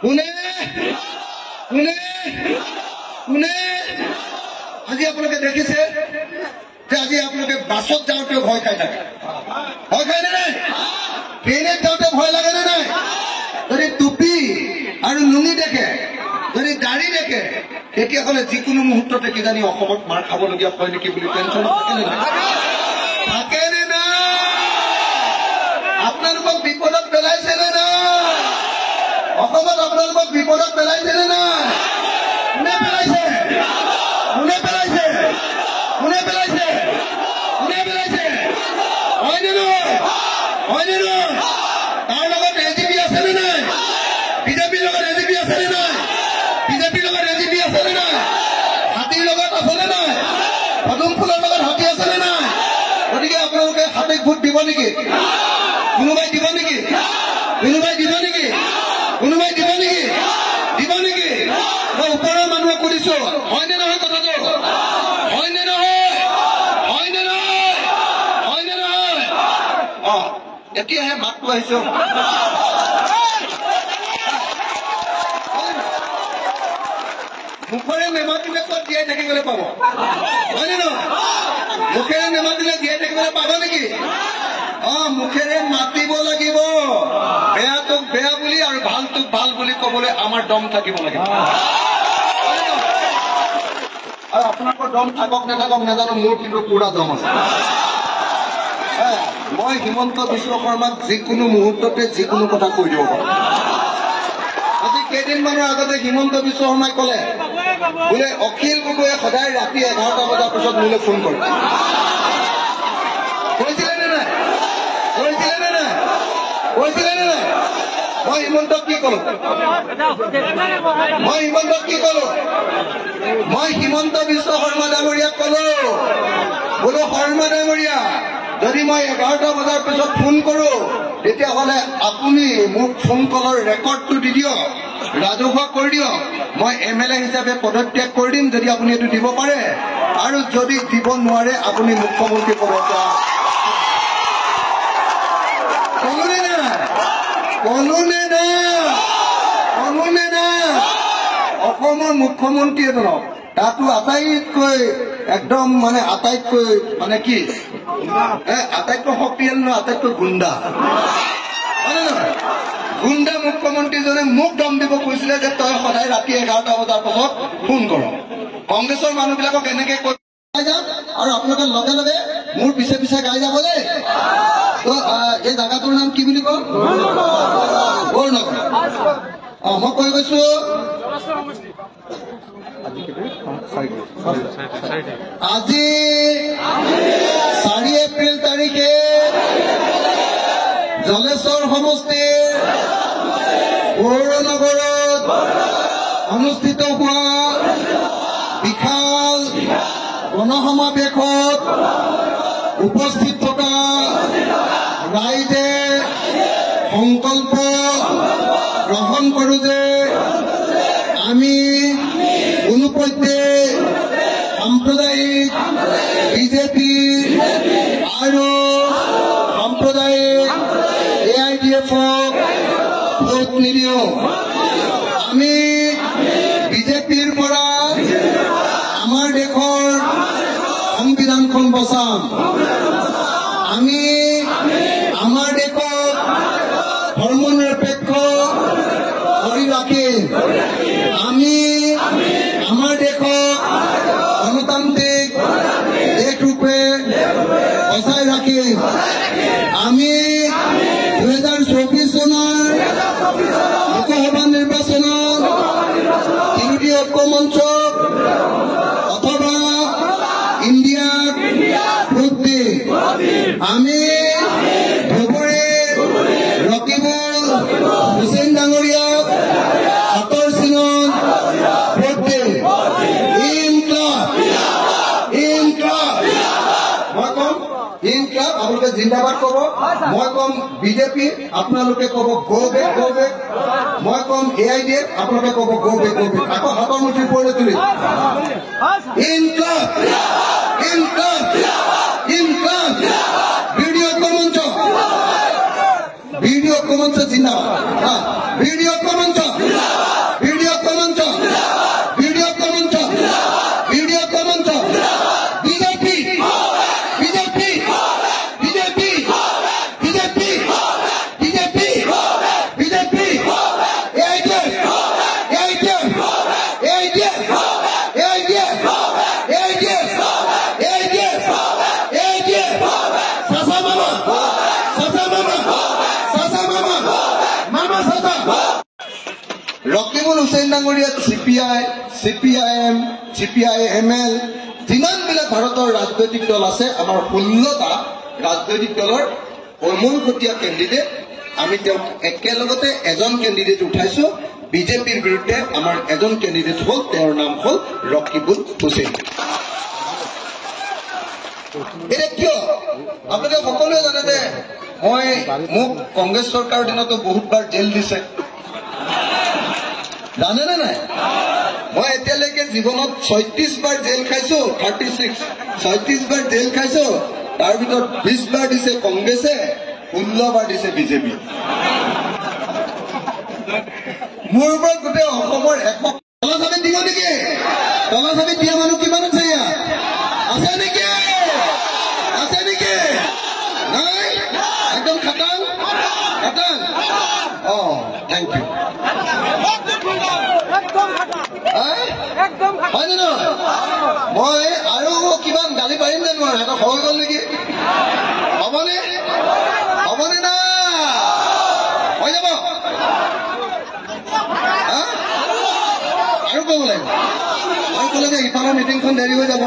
কোনে কোনে কোনে আজি আপোনালোকে দেখিছে যে আজি আপোনালোকে বাছত যাওঁতে ভয় খাই থাকে ভয় খাই নে নাই ট্ৰেইনত যাওঁতে ভয় লাগে নে নাই যদি টুপি আৰু লুঙি দেখে যদি দাড়ি দেখে তেতিয়াহ'লে যিকোনো মুহূৰ্ততে কিজানি অসমত মাৰ খাবলগীয়া হয় নেকি বুলি টেনশ্যন থাকে নে নাই আপোনালোকক বিপদত পেলাইছে নে নাই অসমত আপোনালোকক বিপদত পেলাইছে নে নাই কোনে পেলাইছে কোনে পেলাইছে কোনে পেলাইছে কোনে পেলাইছে হয়নে নহয় হয়নে নহয় তাৰ লগত এজিপি আছে নে নাই বিজেপিৰ লগত এজিপি আছে নে নাই বিজেপিৰ লগত এজিপি আছে নে নাই হাতীৰ লগত আছে নে নাই পদুম ফুলৰ লগত হাতী আছে নে নাই গতিকে আপোনালোকে হাতীক ভোট দিব নেকি কোনোবাই দিব নেকি কোনোবাই দিব নেকি কোনোবাই দিব নেকি দিব নেকি মই ওপৰৰ মানুহক সুধিছো হয়নে নহয় কথাটো হয়নে নহয় হয়নে নহয় হয়নে নহয় এতিয়াহে মাতটো আহিছো মুখেৰে নেমাতিলে ক'ত জীয়াই থাকিবলৈ পাব হয়নে নহয় মুখেৰে নেমাতিলে জীয়াই থাকিবলৈ পাব নেকি মুখেৰে মাতিব লাগিব বেয়াটোক বেয়া বুলি আৰু ভালটোক ভাল বুলি ক'বলৈ আমাৰ দম থাকিব লাগিব আৰু আপোনালোকৰ দম থাকক নাথাকক নাজানো মোৰ কিন্তু পুৰা দম আছে মই হিমন্ত বিশ্ব শৰ্মাক যিকোনো মুহূৰ্ততে যিকোনো কথা কৈ দিব পাৰোঁ আজি কেইদিনমানৰ আগতে হিমন্ত বিশ্ব শৰ্মাই ক'লে বোলে অখিল গগৈয়ে সদায় ৰাতি 11টা বজাৰ পিছত মোলৈ ফোন কৰে কৈছিলে নে নাই কৈছিলে নে নাই কৈছিলে নে নাই মই হিমন্তক কি ক'লো মই হিমন্তক কি ক'লো মই হিমন্ত বিশ্ব শৰ্মা ডাঙৰীয়াক ক'লো বোলো শৰ্মা ডাঙৰীয়া যদি মই 11টা বজাৰ পিছত ফোন কৰো তেতিয়াহ'লে আপুনি মোক ফোন কলৰ ৰেকৰ্ডটো দি দিয়ক ৰাজহুৱা কৰি দিয়ক মই MLA হিচাপে পদত্যাগ কৰি দিম যদি আপুনি এইটো দিব পাৰে আৰু যদি দিব নোৱাৰে আপুনি মুখ্যমন্ত্ৰী পদত কলোনে নাই অসমৰ মুখ্যমন্ত্ৰী এজনক তাতো আটাইতকৈ একদম মানে আটাইতকৈ মানে কি আটাইতকৈ শক্তিশালী নহয় আটাইতকৈ গুণ্ডা হয়নে নহয় গুণ্ডা মুখ্যমন্ত্ৰীজনে মোক দম দিব কৈছিলে যে তই সদায় ৰাতি 11টা বজাৰ পাছত ফোন কৰ কংগ্ৰেছৰ মানুহবিলাকক এনেকে কৈ যাম আৰু আপোনালোকে লগে লগে মোৰ পিছে পিছে গাই যাব দেই এই জাগাটোৰ নাম কি বুলি কয় বৰনগৰ মই কৈ গৈছো আজি 4 এপ্ৰিল তাৰিখে জলেশ্বৰ সমষ্টিৰ বৰনগৰত অনুষ্ঠিত হোৱা বিশাল গণসমাৱেশত উপস্থিত থকা ৰাইজে সংকল্প গ্ৰহণ কৰো যে আমি কোনোপধ্যে সাম্প্ৰদায়িক বিজেপি আৰু সাম্প্ৰদায়িক AIDF-ক ভোট নিদিওঁ আমি বিজেপিৰ পৰা আমাৰ দেশৰ সংবিধানখন বচাম আমি আমাৰ দেশক ধৰ্মনিৰপেক্ষ কৰি ৰাখিম আমি আমাৰ দেশক গণতান্ত্ৰিক দেশ ৰূপে বচাই ৰাখিম আমি 2024 চনৰ লোকসভা নিৰ্বাচনত বিৰোধী ঐক্য মঞ্চক অথবা ইণ্ডিয়াক ভোট দিম আমি ধুবুৰী ৰকিবুল হুছেইন ডাঙৰীয়াক হাতৰ চিনত ভোট দিম মই কম ইনক্লাব আপোনালোকে জিন্দাবাদ ক'ব মই কম বিজেপি আপোনালোকে ক'ব গো বেক মই কম AIDF আপোনালোকে ক'ব গো বেক আকৌ হাতৰ মুঠি ওপৰলৈ তুলি ইনক্লাব ভিডিঅ' ঐক্য মঞ্চ জিন্দাবাদ ভিডিঅ' ঐক্য মঞ্চ Rakibul Hussain ডাঙৰীয়াত CPI, CPIM, CPIML যিমানবিলাক ভাৰতৰ ৰাজনৈতিক দল আছে, আমাৰ 16টা ৰাজনৈতিক দলৰ অমুলপতীয়া কেণ্ডিডেট আমি তেওঁক একেলগতে এজন কেণ্ডিডেট উঠাইছো। বিজেপিৰ বিৰুদ্ধে আমাৰ এজন কেণ্ডিডেট হ'ল, তেওঁৰ নাম হ'ল ৰকিবুল হুছেইন। এতিয়া কিয় আপোনালোকে সকলোৱে জানে যে মোক কংগ্ৰেছ চৰকাৰৰ দিনতো বহুতবাৰ জেল দিছে, জানেনে নাই? মই এতিয়ালৈকে জীৱনত 36 বাৰ জেল খাইছো, 36 বাৰ জেল খাইছো। তাৰ ভিতৰত 20 বাৰ দিছে কংগ্ৰেছে, 16 বাৰ দিছে বিজেপি। মোৰ ওপৰত গোটেই অসমৰ তলা চাবি দিব নেকি? তলা চাবি দিয়া মানুহ কিমান আছে ইয়াত? আছে নেকি? আছে নেকি? নাই? একদম খাটাং খাটাং। Thank you. হয় নে নহয়? মই আৰু কিমান গালি পাৰিম নে নোৱাৰো? এটা হৈ গ'ল নেকি? হ'বনে? হ'বনে না? হৈ যাব? আৰু ক'ব লাগিব? আৰু ক'লে যে ইফালৰ মিটিংখন দেৰি হৈ যাব।